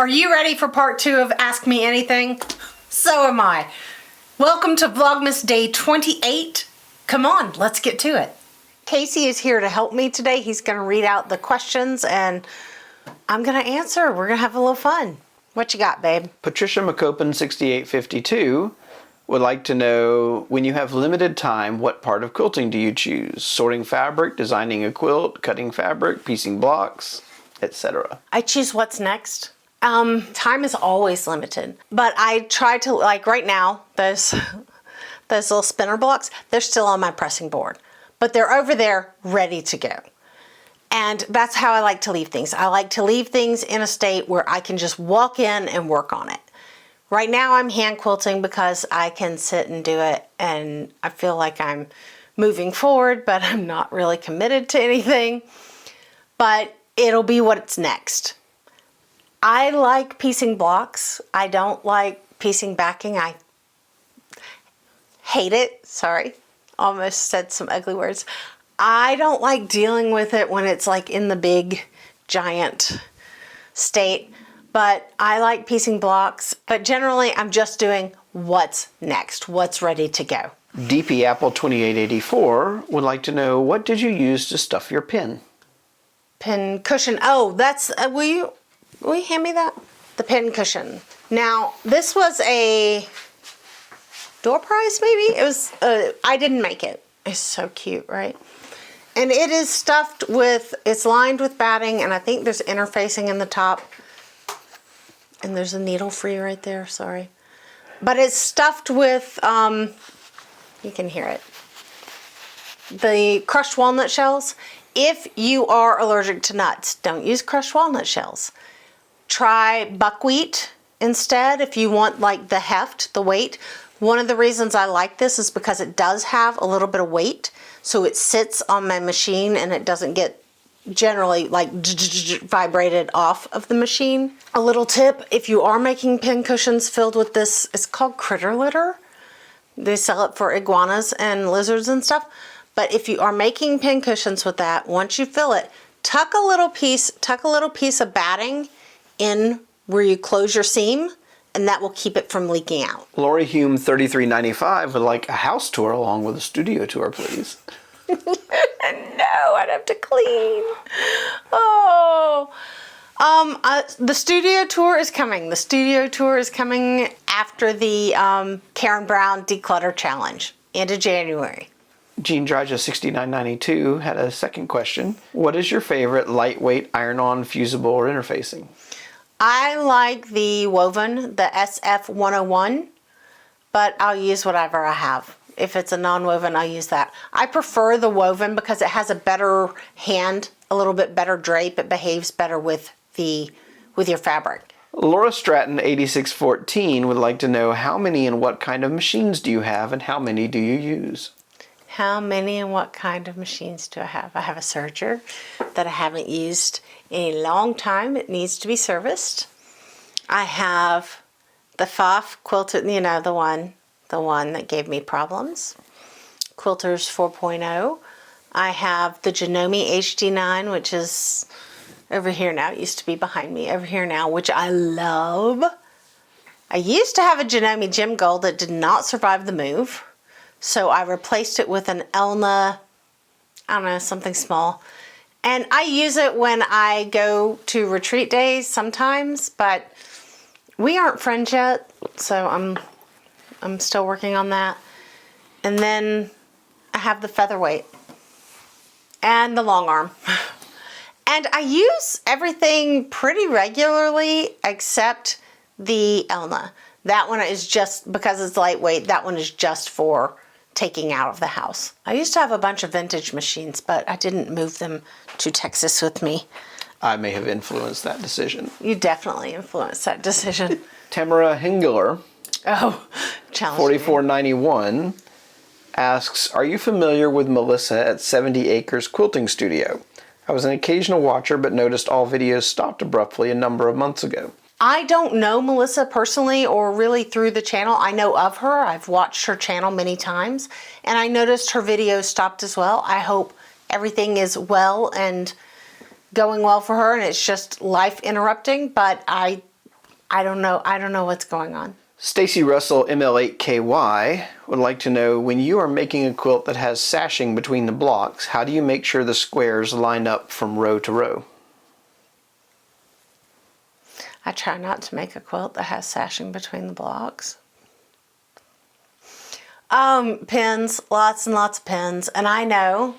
Are you ready for part 2 of Ask Me Anything? So am I. Welcome to Vlogmas Day 28. Come on, let's get to it. Casey is here to help me today. He's going to read out the questions and I'm going to answer. We're going to have a little fun. What you got, babe? Patricia McCopen 6852 would like to know, when you have limited time, what part of quilting do you choose? Sorting fabric, designing a quilt, cutting fabric, piecing blocks, etc. I choose what's next. Time is always limited, but I try to, like right now, those little spinner blocks, they're still on my pressing board, but they're over there ready to go. And that's how I like to leave things. I like to leave things in a state where I can just walk in and work on it. Right now I'm hand quilting because I can sit and do it and I feel like I'm moving forward, but I'm not really committed to anything. But it'll be what's next. I like piecing blocks. I don't like piecing backing. I hate it. Sorry, almost said some ugly words. I don't like dealing with it when it's like in the big giant state, but I like piecing blocks. But generally I'm just doing what's next, what's ready to go. DP Apple 2884 would like to know, what did you use to stuff your pin? Pin cushion. Oh, that's, will you hand me that? The pin cushion. Now, this was a door prize maybe? It was, I didn't make it. It's so cute, right? And it is stuffed with, it's lined with batting, and I think there's interfacing in the top. And there's a needle free right there, sorry. But it's stuffed with, you can hear it, the crushed walnut shells. If you are allergic to nuts, don't use crushed walnut shells. Try buckwheat instead if you want like the heft, the weight. One of the reasons I like this is because it does have a little bit of weight, so it sits on my machine and it doesn't get generally like vibrated off of the machine. A little tip, if you are making pin cushions filled with this, it's called critter litter. They sell it for iguanas and lizards and stuff. But if you are making pin cushions with that, once you fill it, tuck a little piece of batting in where you close your seam, and that will keep it from leaking out. Lori Hume 3395 would like a house tour along with a studio tour, please. No, I'd have to clean. Oh, the studio tour is coming. The studio tour is coming after the Karen Brown Declutter Challenge, end of January. Jean Draja 6992 had a second question. What is your favorite lightweight iron-on, fusible, or interfacing? I like the woven, the SF101, but I'll use whatever I have. If it's a non-woven, I'll use that. I prefer the woven because it has a better hand, a little bit better drape. It behaves better with your fabric. Laura Stratton 8614 would like to know, how many and what kind of machines do you have and how many do you use? How many and what kind of machines do I have? I have a serger that I haven't used in a long time. It needs to be serviced. I have the Pfaff quilter, you know, the one that gave me problems. Quilters 4.0. I have the Janome HD9, which is over here now. It used to be behind me, over here now, which I love. I used to have a Janome Gem Gold that did not survive the move. So I replaced it with an Elna, I don't know, something small. And I use it when I go to retreat days sometimes, but we aren't friends yet, so I'm still working on that. And then I have the featherweight and the long arm. And I use everything pretty regularly except the Elna. That one is just, because it's lightweight, that one is just for taking out of the house. I used to have a bunch of vintage machines, but I didn't move them to Texas with me. I may have influenced that decision. You definitely influenced that decision. Tamara Hingler, oh, challenging. 4491, asks, are you familiar with Melissa at 70 Acres Quilting Studio? I was an occasional watcher, but noticed all videos stopped abruptly a number of months ago. I don't know Melissa personally or really through the channel. I know of her. I've watched her channel many times and I noticed her videos stopped as well. I hope everything is well and going well for her and it's just life interrupting, but I I don't know what's going on. Stacy Russell ML8KY would like to know, when you are making a quilt that has sashing between the blocks, how do you make sure the squares line up from row to row? I try not to make a quilt that has sashing between the blocks. Pins, lots and lots of pins. And I know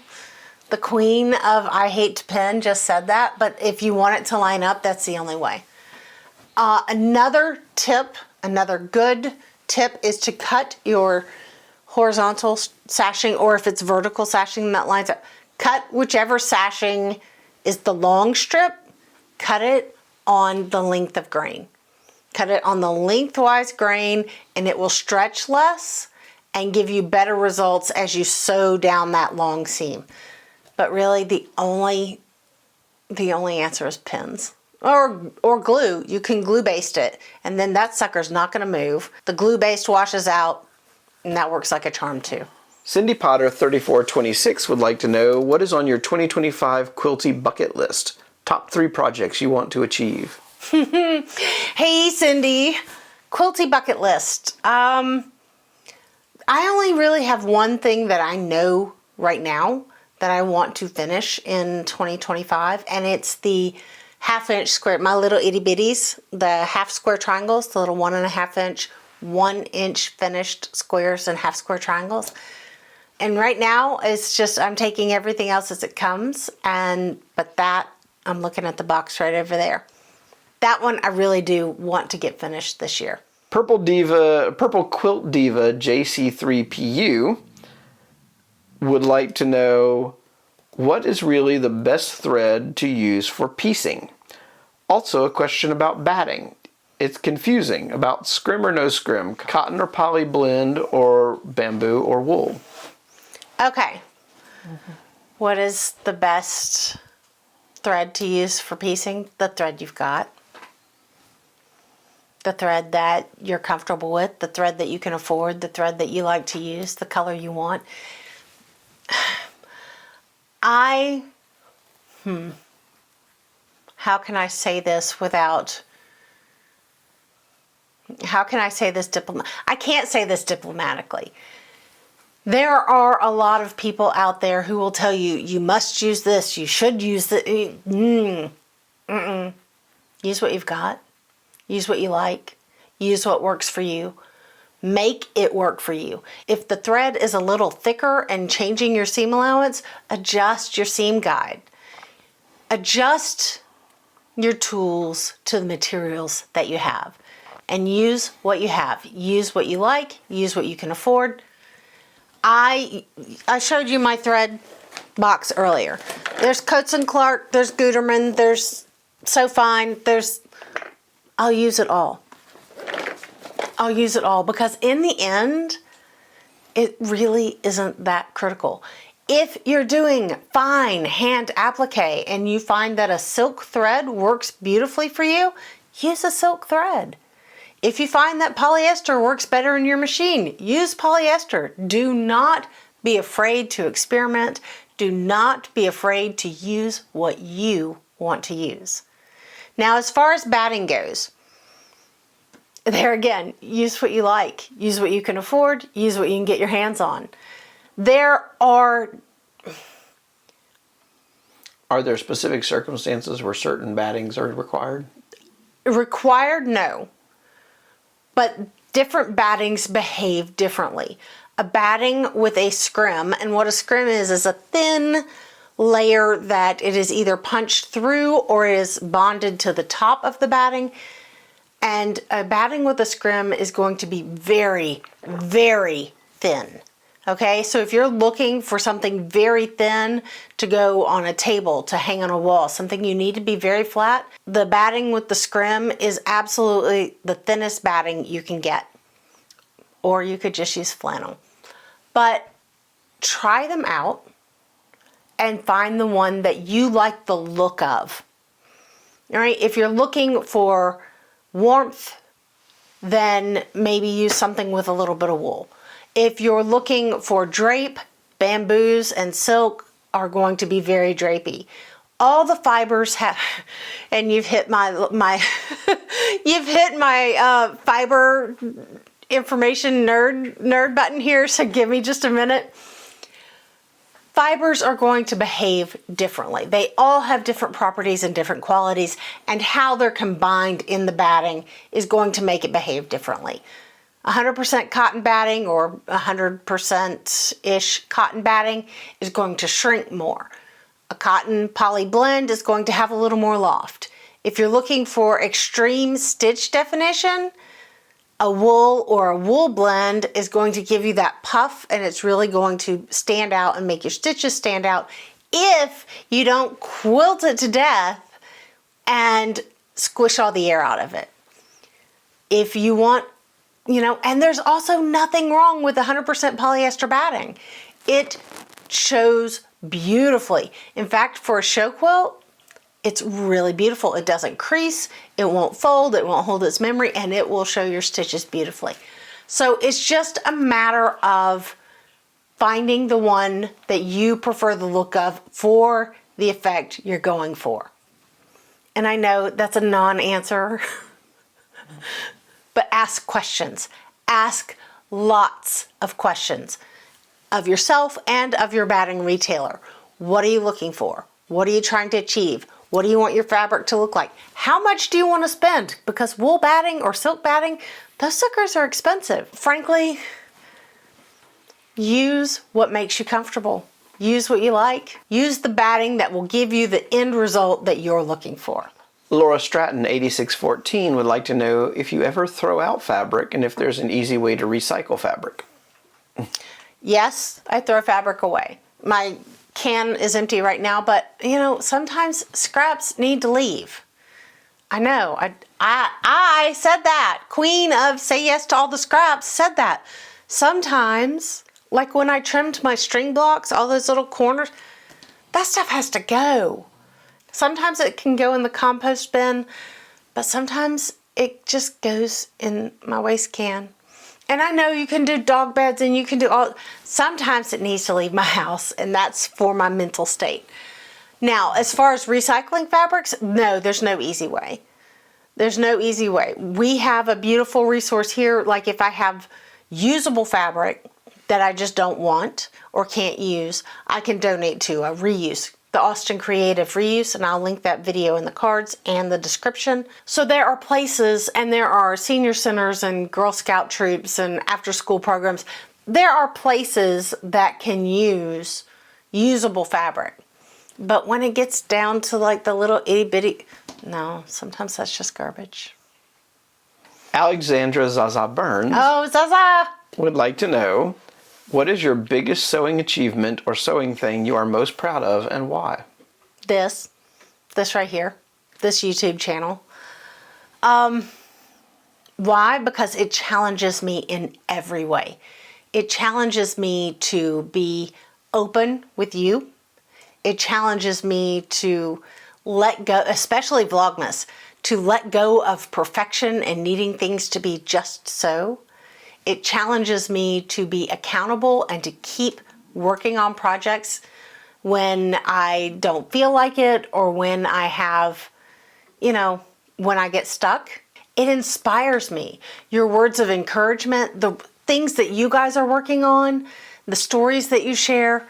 the queen of I hate to pin just said that, but if you want it to line up, that's the only way. Another good tip is to cut your horizontal sashing, or if it's vertical sashing that lines up, cut whichever sashing is the long strip, cut it on the length of grain. Cut it on the lengthwise grain, and it will stretch less and give you better results as you sew down that long seam. But really the only answer is pins. Or glue. You can glue baste it, and then that sucker's not going to move. The glue baste washes out, and that works like a charm too. Cindy Potter 3426 would like to know, what is on your 2025 quilty bucket list? Top 3 projects you want to achieve. Hey Cindy, quilty bucket list. I only really have one thing that I know right now that I want to finish in 2025, and it's the 1/2 inch square, my little itty bitties, the half square triangles, the little 1.5 inch, 1 inch finished squares and half square triangles. And right now it's just, I'm taking everything else as it comes, but that, I'm looking at the box right over there. That one I really do want to get finished this year. Purple Quilt Diva JC3PU would like to know, what is really the best thread to use for piecing? Also a question about batting. It's confusing about scrim or no scrim, cotton or poly blend, or bamboo or wool. Okay. What is the best thread to use for piecing? The thread you've got. The thread that you're comfortable with, the thread that you can afford, the thread that you like to use, the color you want. How can I say this I can't say this diplomatically. There are a lot of people out there who will tell you, you must use this, you should use the. Use what you've got. Use what you like. Use what works for you. Make it work for you. If the thread is a little thicker and changing your seam allowance, adjust your seam guide. Adjust your tools to the materials that you have, and use what you have. Use what you like. Use what you can afford. I showed you my thread box earlier. There's Coates & Clark, there's Gutermann, there's So Fine, I'll use it all. I'll use it all, because in the end, it really isn't that critical. If you're doing fine hand applique and you find that a silk thread works beautifully for you, use a silk thread. If you find that polyester works better in your machine, use polyester. Do not be afraid to experiment. Do not be afraid to use what you want to use. Now, as far as batting goes, there again, use what you like. Use what you can afford. Use what you can get your hands on. Are there specific circumstances where certain battings are required? Required, no. But different battings behave differently. A batting with a scrim, and what a scrim is a thin layer that it is either punched through or is bonded to the top of the batting. And a batting with a scrim is going to be very, very thin. Okay, so if you're looking for something very thin to go on a table, to hang on a wall, something you need to be very flat, the batting with the scrim is absolutely the thinnest batting you can get. Or you could just use flannel. But try them out and find the one that you like the look of. All right, if you're looking for warmth, then maybe use something with a little bit of wool. If you're looking for drape, bamboos and silk are going to be very drapey. all the fibers have, and you've hit my you've hit my fiber information nerd button here, so give me just a minute. Fibers are going to behave differently. They all have different properties and different qualities, and how they're combined in the batting is going to make it behave differently. 100% cotton batting or 100%-ish cotton batting is going to shrink more. A cotton poly blend is going to have a little more loft. If you're looking for extreme stitch definition, a wool or a wool blend is going to give you that puff, and it's really going to stand out and make your stitches stand out if you don't quilt it to death and squish all the air out of it. If you want, and there's also nothing wrong with 100% polyester batting. It shows beautifully. In fact, for a show quilt, it's really beautiful. It doesn't crease, it won't fold, it won't hold its memory, and it will show your stitches beautifully. So it's just a matter of finding the one that you prefer the look of for the effect you're going for. And I know that's a non-answer, but ask questions. Ask lots of questions of yourself and of your batting retailer. What are you looking for? What are you trying to achieve? What do you want your fabric to look like? How much do you want to spend? Because wool batting or silk batting, those suckers are expensive. Frankly, use what makes you comfortable. Use what you like. Use the batting that will give you the end result that you're looking for. Laura Stratton, 8614, would like to know if you ever throw out fabric and if there's an easy way to recycle fabric. Yes, I throw fabric away. My can is empty right now, but sometimes scraps need to leave. I know, I said that. Queen of say yes to all the scraps said that. Sometimes, like when I trimmed my string blocks, all those little corners, that stuff has to go. Sometimes it can go in the compost bin, but sometimes it just goes in my waste can. And I know you can do dog beds and you can do all, sometimes it needs to leave my house, and that's for my mental state. Now, as far as recycling fabrics, no, there's no easy way. There's no easy way. We have a beautiful resource here, like if I have usable fabric that I just don't want or can't use, I can donate to a reuse, the Austin Creative Reuse, and I'll link that video in the cards and the description. So there are places, and there are senior centers and Girl Scout troops and after school programs. There are places that can use usable fabric. But when it gets down to like the little itty bitty, no, sometimes that's just garbage. Alexandra Zaza Burns Zaza would like to know, what is your biggest sewing achievement or sewing thing you are most proud of, and why? This right here, this YouTube channel. Why? Because it challenges me in every way. It challenges me to be open with you. It challenges me to let go, especially Vlogmas, to let go of perfection and needing things to be just so. It challenges me to be accountable and to keep working on projects when I don't feel like it, or when I have, when I get stuck. It inspires me. Your words of encouragement, the things that you guys are working on, the stories that you share,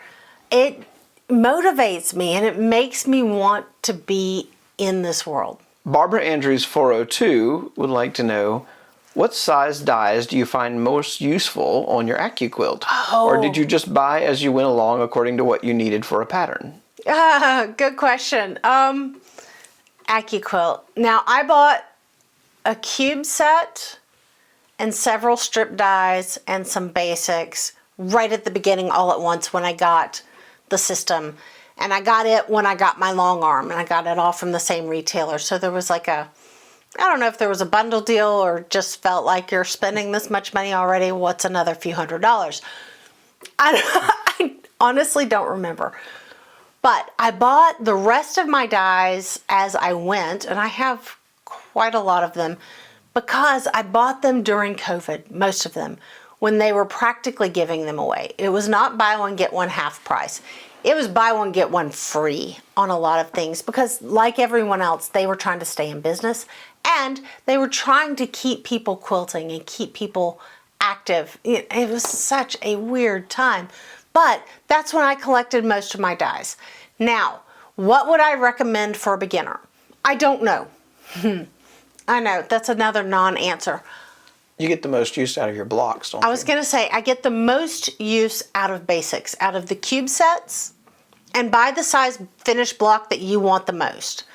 it motivates me and it makes me want to be in this world. Barbara Andrews 402 would like to know, what size dies do you find most useful on your Accuquilt? Or did you just buy as you went along according to what you needed for a pattern? Good question. Accuquilt. Now, I bought a cube set and several strip dies and some basics right at the beginning all at once when I got the system. And I got it when I got my long arm, and I got it all from the same retailer. So there was like a, I don't know if there was a bundle deal or just felt like you're spending this much money already, what's another few $100s? I honestly don't remember. But I bought the rest of my dies as I went, and I have quite a lot of them because I bought them during COVID, most of them, when they were practically giving them away. It was not buy one, get one half price. it was buy one, get one free on a lot of things because, like everyone else, they were trying to stay in business and they were trying to keep people quilting and keep people active. It was such a weird time, but that's when I collected most of my dies. Now, what would I recommend for a beginner? I don't know. I know, that's another non-answer. You get the most use out of your blocks, don't you? I was going to say, I get the most use out of basics, out of the cube sets, and buy the size finished block that you want the most.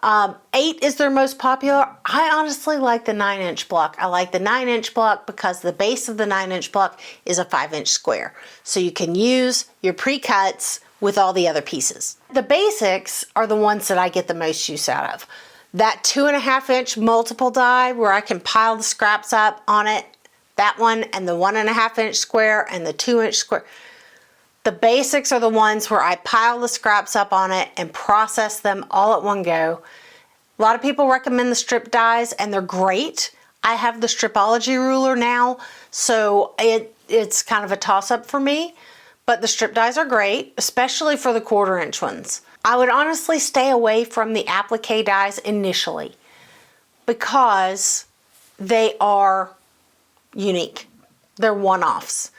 8 is their most popular. I honestly like the 9-inch block. I like the 9-inch block because the base of the 9-inch block is a 5-inch square. So you can use your pre-cuts with all the other pieces. The basics are the ones that I get the most use out of. That 2.5-inch multiple die where I can pile the scraps up on it, that one, and the 1.5-inch square and the 2-inch square. The basics are the ones where I pile the scraps up on it and process them all at one go. A lot of people recommend the strip dies and they're great. I have the Stripology ruler now, so it's kind of a toss-up for me, but the strip dies are great, especially for the 1/4-inch ones. I would honestly stay away from the applique dies initially because they are unique. They're one-offs.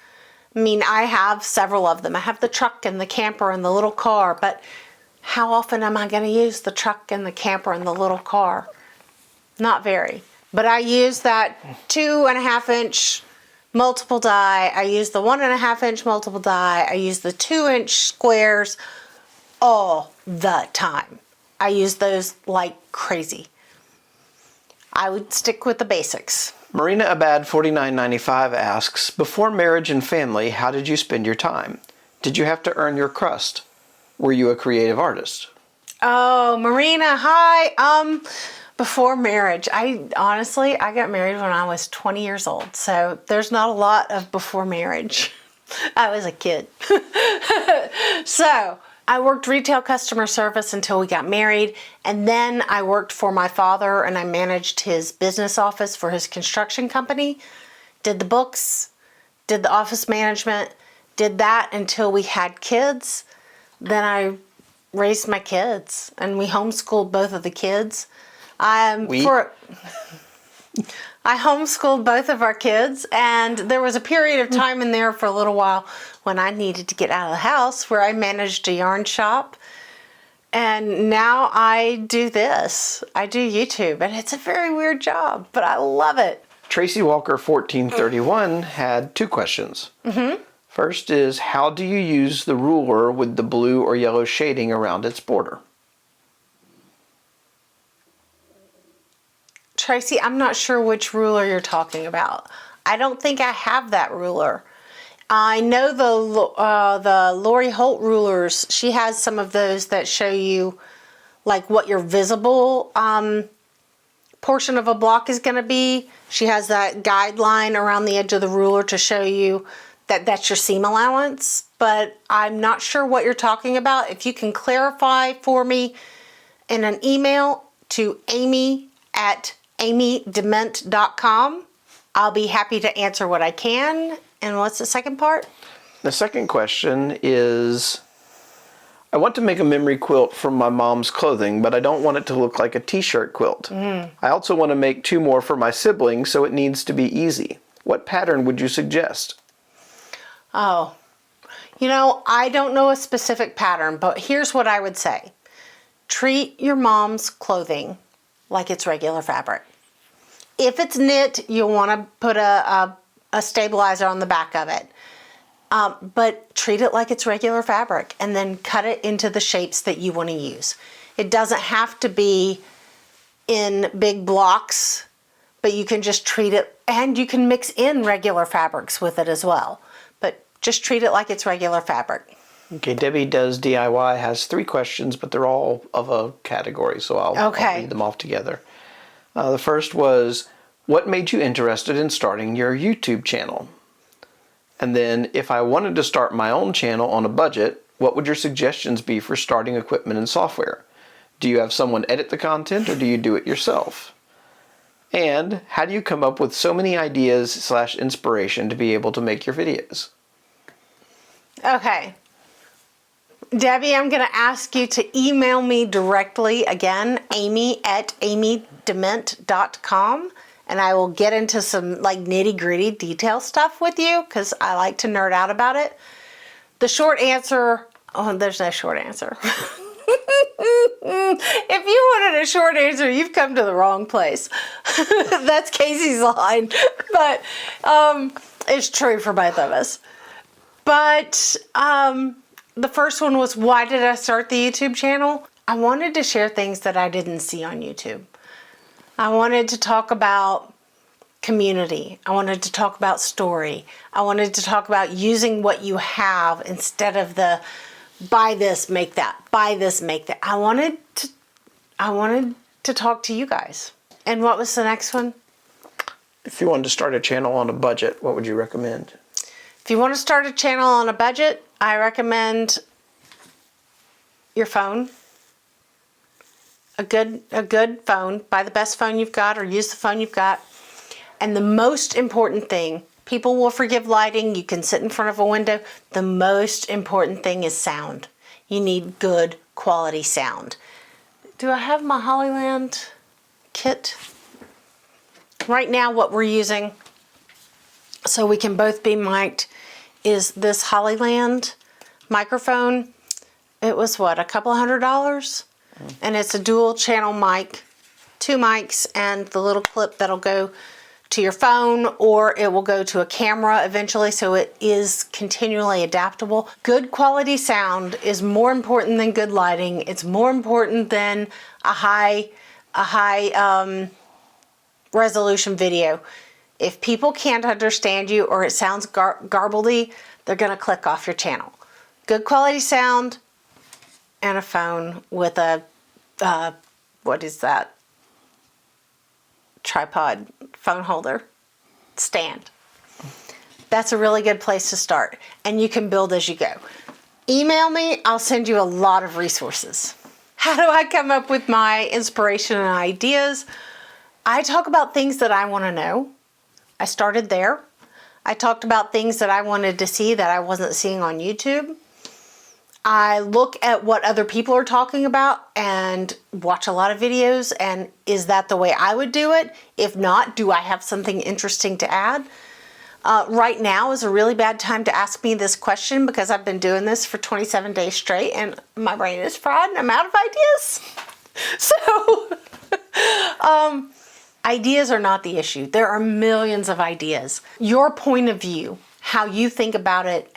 I mean, I have several of them. I have the truck and the camper and the little car, but how often am I going to use the truck and the camper and the little car? Not very. But I use that 2.5-inch multiple die. I use the 1.5-inch multiple die. I use the 2-inch squares all the time. I use those like crazy. I would stick with the basics. Marina Abad 4995 asks, before marriage and family, how did you spend your time? Did you have to earn your crust? Were you a creative artist? Oh, Marina, hi. Before marriage, I got married when I was 20 years old. So there's not a lot of before marriage. I was a kid. So I worked retail customer service until we got married, and then I worked for my father and I managed his business office for his construction company, did the books, did the office management, did that until we had kids. Then I raised my kids and we homeschooled both of the kids. I homeschooled both of our kids, and there was a period of time in there for a little while when I needed to get out of the house where I managed a yarn shop. And now I do this. I do YouTube, and it's a very weird job, but I love it. Tracy Walker 1431 had 2 questions. First is, how do you use the ruler with the blue or yellow shading around its border? Tracy, I'm not sure which ruler you're talking about. I don't think I have that ruler. I know the Lori Holt rulers, she has some of those that show you like what your visible portion of a block is going to be. She has that guideline around the edge of the ruler to show you that that's your seam allowance, but I'm not sure what you're talking about. If you can clarify for me in an email to amy@amydement.com, I'll be happy to answer what I can. And what's the second part? The second question is, I want to make a memory quilt from my mom's clothing, but I don't want it to look like a t-shirt quilt. I also want to make 2 more for my siblings, so it needs to be easy. What pattern would you suggest? Oh, you know, I don't know a specific pattern, but here's what I would say. Treat your mom's clothing like it's regular fabric. If it's knit, you'll want to put a stabilizer on the back of it. But treat it like it's regular fabric and then cut it into the shapes that you want to use. It doesn't have to be in big blocks, but you can just treat it, and you can mix in regular fabrics with it as well. But just treat it like it's regular fabric. Okay, Debbie Does DIY has 3 questions, but they're all of a category, so I'll read them off together. The first was, what made you interested in starting your YouTube channel? And then, if I wanted to start my own channel on a budget, what would your suggestions be for starting equipment and software? Do you have someone edit the content, or do you do it yourself? And how do you come up with so many ideas / inspiration to be able to make your videos? Okay. Debbie, I'm going to ask you to email me directly again, amy@amydement.com, and I will get into some like nitty-gritty detail stuff with you because I like to nerd out about it. The short answer, oh, there's no short answer. If you wanted a short answer, you've come to the wrong place. That's Casey's line, but it's true for both of us. But the first one was, why did I start the YouTube channel? I wanted to share things that I didn't see on YouTube. I wanted to talk about community. I wanted to talk about story. I wanted to talk about using what you have instead of the buy this, make that, buy this, make that. I wanted to talk to you guys. And what was the next one? If you wanted to start a channel on a budget, what would you recommend? If you want to start a channel on a budget, I recommend your phone. A good phone. Buy the best phone you've got or use the phone you've got. And the most important thing, people will forgive lighting. You can sit in front of a window. The most important thing is sound. You need good quality sound. Do I have my Hollyland kit? Right now what we're using, so we can both be mic'd, is this Hollyland microphone. It was what, a couple $100? And it's a dual channel mic, 2 mics and the little clip that'll go to your phone, or it will go to a camera eventually, so it is continually adaptable. Good quality sound is more important than good lighting. It's more important than a high resolution video. If people can't understand you or it sounds garbledy, they're gonna click off your channel. Good quality sound and a phone with a, what is that? Tripod phone holder stand. That's a really good place to start, and you can build as you go. Email me, I'll send you a lot of resources. How do I come up with my inspiration and ideas? I talk about things that I want to know. I started there. I talked about things that I wanted to see that I wasn't seeing on YouTube. I look at what other people are talking about and watch a lot of videos, and is that the way I would do it? If not, do I have something interesting to add? Right now is a really bad time to ask me this question because I've been doing this for 27 days straight and my brain is fried and I'm out of ideas. So, ideas are not the issue. There are millions of ideas. Your point of view, how you think about it,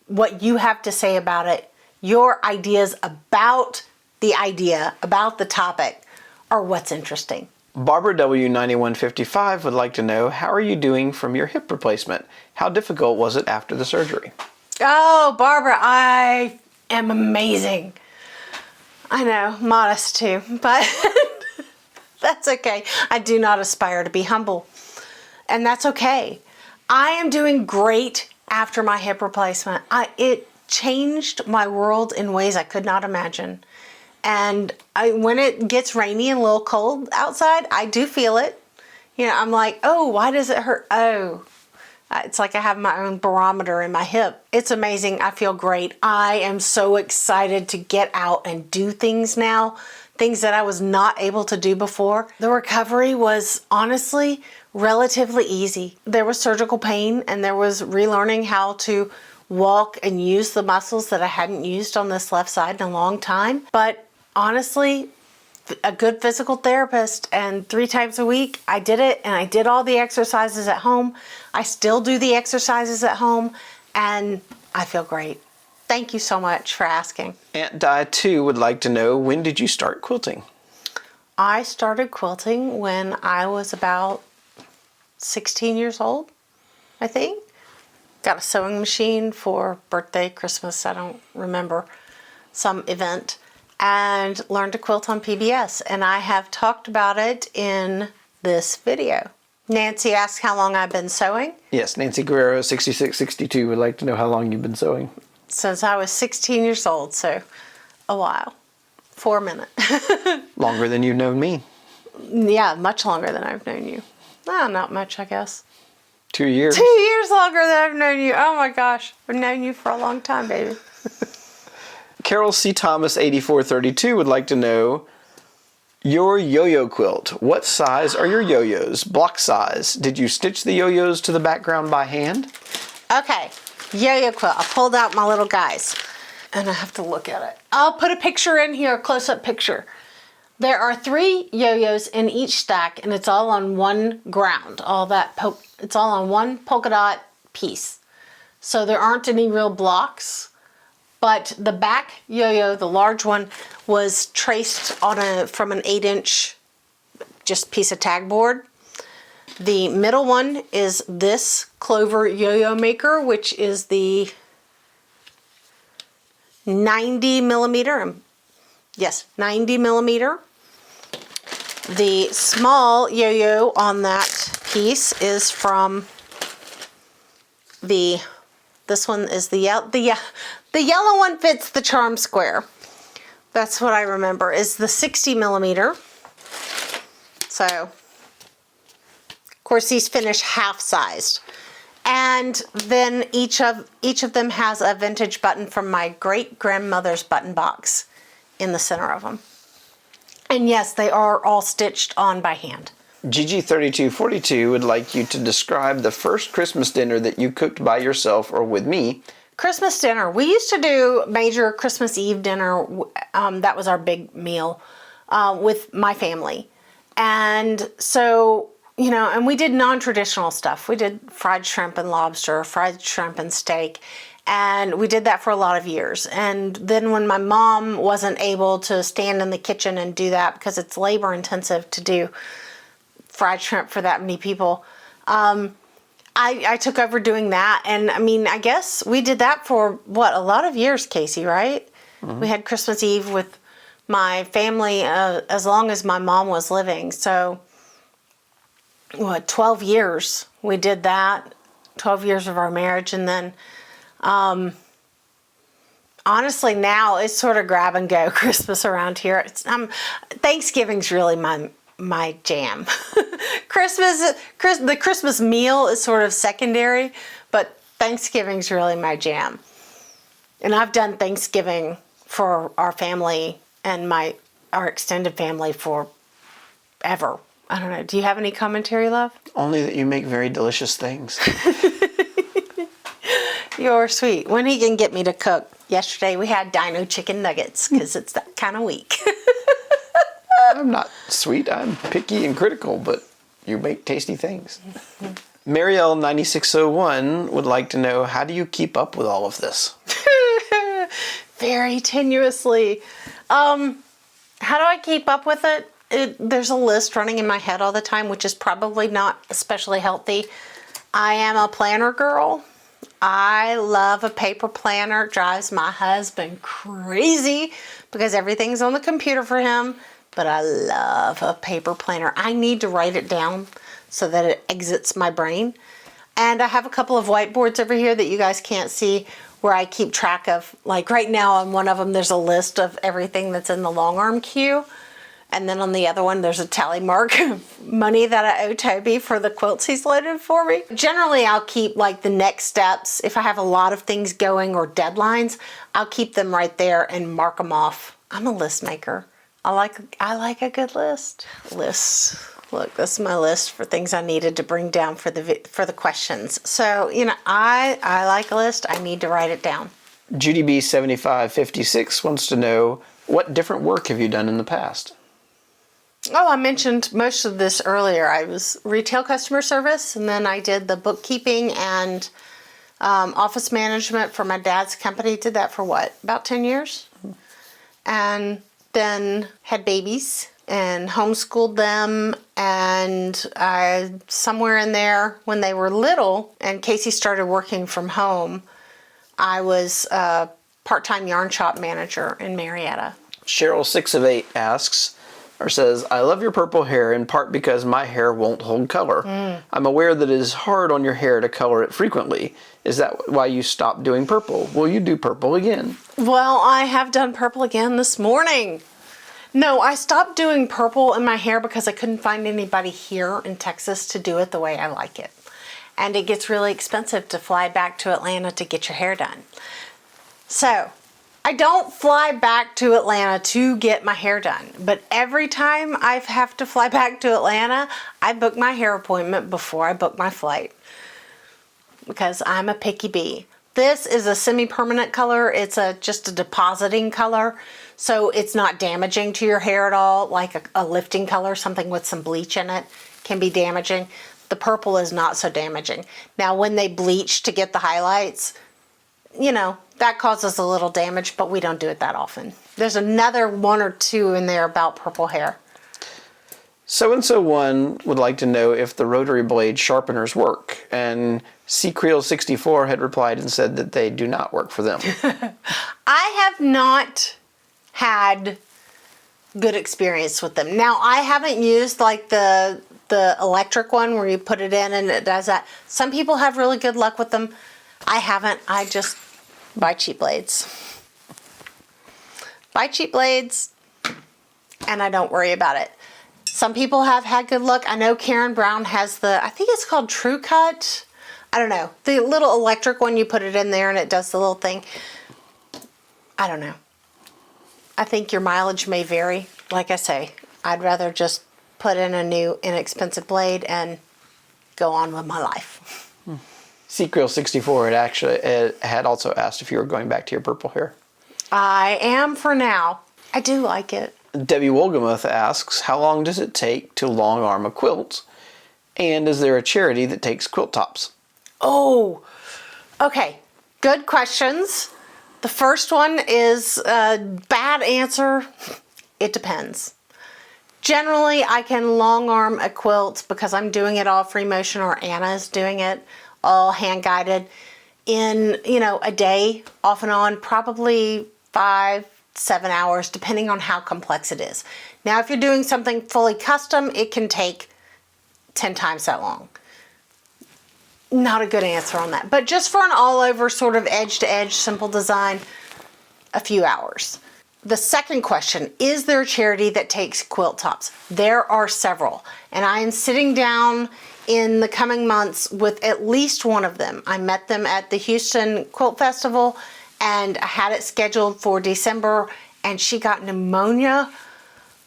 what you have to say about it, your ideas about the idea, about the topic, are what's interesting. Barbara W9155 would like to know, how are you doing from your hip replacement? How difficult was it after the surgery? Oh, Barbara, I am amazing. I know, modest too, but that's okay. I do not aspire to be humble, and that's okay. I am doing great after my hip replacement. It changed my world in ways I could not imagine. And when it gets rainy and a little cold outside, I do feel it. You know, I'm like, oh, why does it hurt? Oh, it's like I have my own barometer in my hip. It's amazing. I feel great. I am so excited to get out and do things now, things that I was not able to do before. The recovery was honestly relatively easy. There was surgical pain and there was relearning how to walk and use the muscles that I hadn't used on this left side in a long time. But honestly, a good physical therapist, and 3 times a week I did it, and I did all the exercises at home. I still do the exercises at home, and I feel great. Thank you so much for asking. Aunt Di 2 would like to know, when did you start quilting? I started quilting when I was about 16 years old, I think. Got a sewing machine for birthday, Christmas, I don't remember, some event, and learned to quilt on PBS. And I have talked about it in this video. Nancy asked how long I've been sewing. Yes, Nancy Guerrero 6662 would like to know how long you've been sewing. Since I was 16 years old, so a while. 4 minutes. Longer than you've known me. Yeah, much longer than I've known you. Oh, not much, I guess. 2 years. 2 years longer than I've known you. Oh my gosh. I've known you for a long time, baby. Carol C. Thomas 8432 would like to know your yo-yo quilt. What size are your yo-yos? Block size. Did you stitch the yo-yos to the background by hand? Okay, yo-yo quilt. I pulled out my little guys, and I have to look at it. I'll put a picture in here, a close-up picture. There are 3 yo-yos in each stack, and it's all on one ground. It's all on one polka dot piece. So there aren't any real blocks, but the back yo-yo, the large one, was traced from an 8-inch just piece of tag board. The middle one is this Clover yo-yo maker, which is the 90 millimeter. Yes, 90 millimeter. The small yo-yo on that piece is from this one is the yellow one fits the charm square. That's what I remember, is the 60 millimeter. So, of course, these finish half-sized. And then each of them has a vintage button from my great-grandmother's button box in the center of them. And yes, they are all stitched on by hand. Gigi3242 would like you to describe the first Christmas dinner that you cooked by yourself or with me. Christmas dinner. We used to do major Christmas Eve dinner. That was our big meal with my family. And so, you know, and we did non-traditional stuff. We did fried shrimp and lobster, fried shrimp and steak. And we did that for a lot of years. And then when my mom wasn't able to stand in the kitchen and do that because it's labor intensive to do fried shrimp for that many people, I took over doing that. And I mean, I guess we did that for a lot of years, Casey, right? Mm-hmm. We had Christmas Eve with my family as long as my mom was living. So 12 years we did that, 12 years of our marriage. And then honestly, now it's sort of grab and go Christmas around here. Thanksgiving's really my jam. The Christmas meal is sort of secondary, but Thanksgiving's really my jam. And I've done Thanksgiving for our family and our extended family for ever. I don't know. Do you have any commentary, love? Only that you make very delicious things. You're sweet. When he can get me to cook. Yesterday we had dino chicken nuggets because it's that kind of week. I'm not sweet. I'm picky and critical, but you make tasty things. Marielle 9601 would like to know, how do you keep up with all of this? Very tenuously. How do I keep up with it? There's a list running in my head all the time, which is probably not especially healthy. I am a planner girl. I love a paper planner. It drives my husband crazy because everything's on the computer for him. But I love a paper planner. I need to write it down so that it exits my brain. And I have a couple of whiteboards over here that you guys can't see where I keep track of. Like right now on one of them, there's a list of everything that's in the long arm queue. And then on the other one, there's a tally mark of money that I owe Toby for the quilts he's loaded for me. Generally, I'll keep like the next steps. If I have a lot of things going or deadlines, I'll keep them right there and mark them off. I'm a list maker. I like a good list. Lists. Look, this is my list for things I needed to bring down for the questions. So, you know, I like a list. I need to write it down. Judy B 7556 wants to know, what different work have you done in the past? Oh, I mentioned most of this earlier. I was retail customer service, and then I did the bookkeeping and office management for my dad's company. Did that for about 10 years? And then had babies and homeschooled them, and somewhere in there when they were little and Casey started working from home, I was a part-time yarn shop manager in Marietta. Cheryl 6 of 8 asks, or says, I love your purple hair in part because my hair won't hold color. I'm aware that it is hard on your hair to color it frequently. Is that why you stopped doing purple? Will you do purple again? Well, I have done purple again this morning. No, I stopped doing purple in my hair because I couldn't find anybody here in Texas to do it the way I like it. And it gets really expensive to fly back to Atlanta to get your hair done. So I don't fly back to Atlanta to get my hair done, but every time I have to fly back to Atlanta, I book my hair appointment before I book my flight because I'm a picky bee. This is a semi-permanent color. It's just a depositing color, so it's not damaging to your hair at all, like a lifting color, something with some bleach in it can be damaging. The purple is not so damaging. Now, when they bleach to get the highlights, you know, that causes a little damage, but we don't do it that often. There's another one or two in there about purple hair. So-and-so one would like to know if the rotary blade sharpeners work, and Creel64 had replied and said that they do not work for them. I have not had good experience with them. Now, I haven't used like the electric one where you put it in and it does that. Some people have really good luck with them. I haven't. I just buy cheap blades. Buy cheap blades and I don't worry about it. Some people have had good luck. I know Karen Brown has I think it's called True Cut. I don't know. The little electric one, you put it in there and it does the little thing. I don't know. I think your mileage may vary. Like I say, I'd rather just put in a new inexpensive blade and go on with my life. Creel64 had also asked if you were going back to your purple hair. I am for now. I do like it. Debbie Wolgamuth asks, how long does it take to long arm a quilt? And is there a charity that takes quilt tops? Oh, okay. Good questions. The first one is a bad answer. It depends. Generally, I can long arm a quilt because I'm doing it all free motion or Anna's doing it all hand guided in, a day off and on, probably 5-7 hours, depending on how complex it is. Now, if you're doing something fully custom, it can take 10 times that long. Not a good answer on that. But just for an all-over sort of edge-to-edge simple design, a few hours. The second question, is there a charity that takes quilt tops? There are several. And I am sitting down in the coming months with at least one of them. I met them at the Houston Quilt Festival and I had it scheduled for December and she got pneumonia,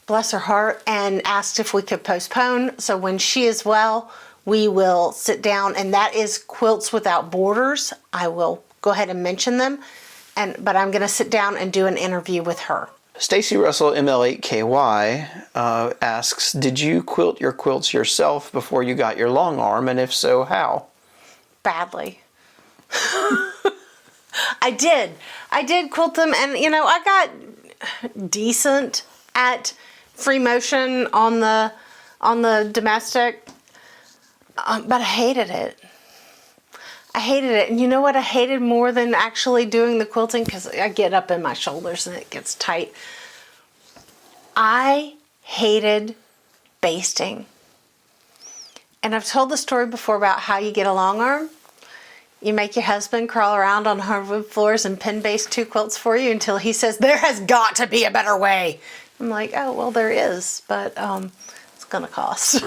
bless her heart, and asked if we could postpone. So when she is well, we will sit down, and that is Quilts Without Borders. I will go ahead and mention them, but I'm going to sit down and do an interview with her. Stacy Russell ML8KY asks, did you quilt your quilts yourself before you got your long arm, and if so, how? Badly. I did quilt them, and I got decent at free motion on the domestic. But I hated it. And you know what I hated more than actually doing the quilting? Because I get up in my shoulders and it gets tight. I hated basting. And I've told the story before about how you get a long arm. You make your husband crawl around on hardwood floors and pin baste 2 quilts for you until he says, there has got to be a better way. I'm like, oh, well, there is, but it's going to cost.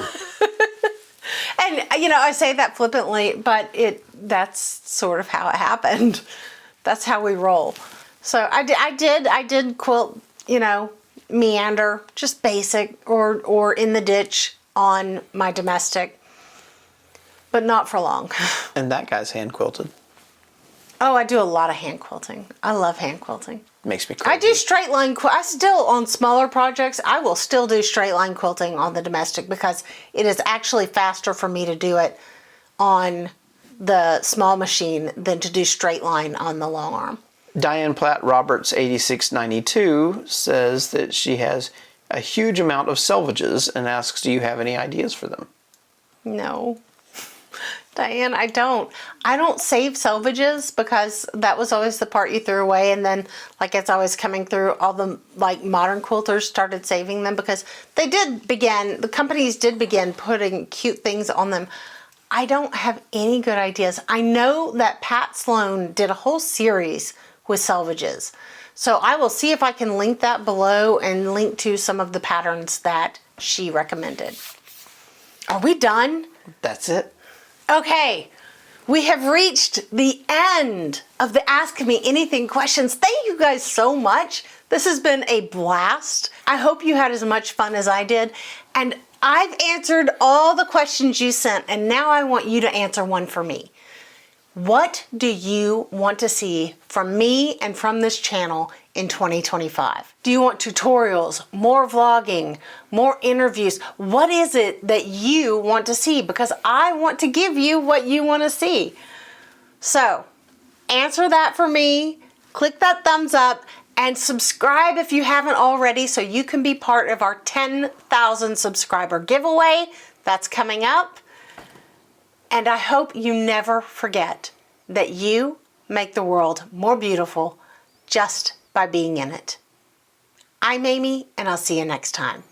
And, I say that flippantly, but that's sort of how it happened. That's how we roll. So I did quilt, meander, just basic or in the ditch on my domestic, but not for long. And that guy's hand quilted. Oh, I do a lot of hand quilting. I love hand quilting. Makes me crazy. I do straight line I still, on smaller projects, I will still do straight line quilting on the domestic because it is actually faster for me to do it on the small machine than to do straight line on the long arm. Diane Platt Roberts 8692 says that she has a huge amount of selvages and asks, do you have any ideas for them? No. Diane, I don't save selvages because that was always the part you threw away, and then as I was coming through, all the modern quilters started saving them because the companies did begin putting cute things on them. I don't have any good ideas. I know that Pat Sloan did a whole series with selvages. So I will see if I can link that below and link to some of the patterns that she recommended. Are we done? That's it. Okay, We have reached the end of the Ask Me Anything questions. Thank you guys so much. This has been a blast. I hope you had as much fun as I did. And I've answered all the questions you sent, and now I want you to answer one for me. What do you want to see from me and from this channel in 2025? Do you want tutorials, more vlogging, more interviews? What is it that you want to see? Because I want to give you what you want to see. So answer that for me, click that thumbs up, and subscribe if you haven't already so you can be part of our 10,000 subscriber giveaway that's coming up. And I hope you never forget that you make the world more beautiful just by being in it. I'm Amy, and I'll see you next time.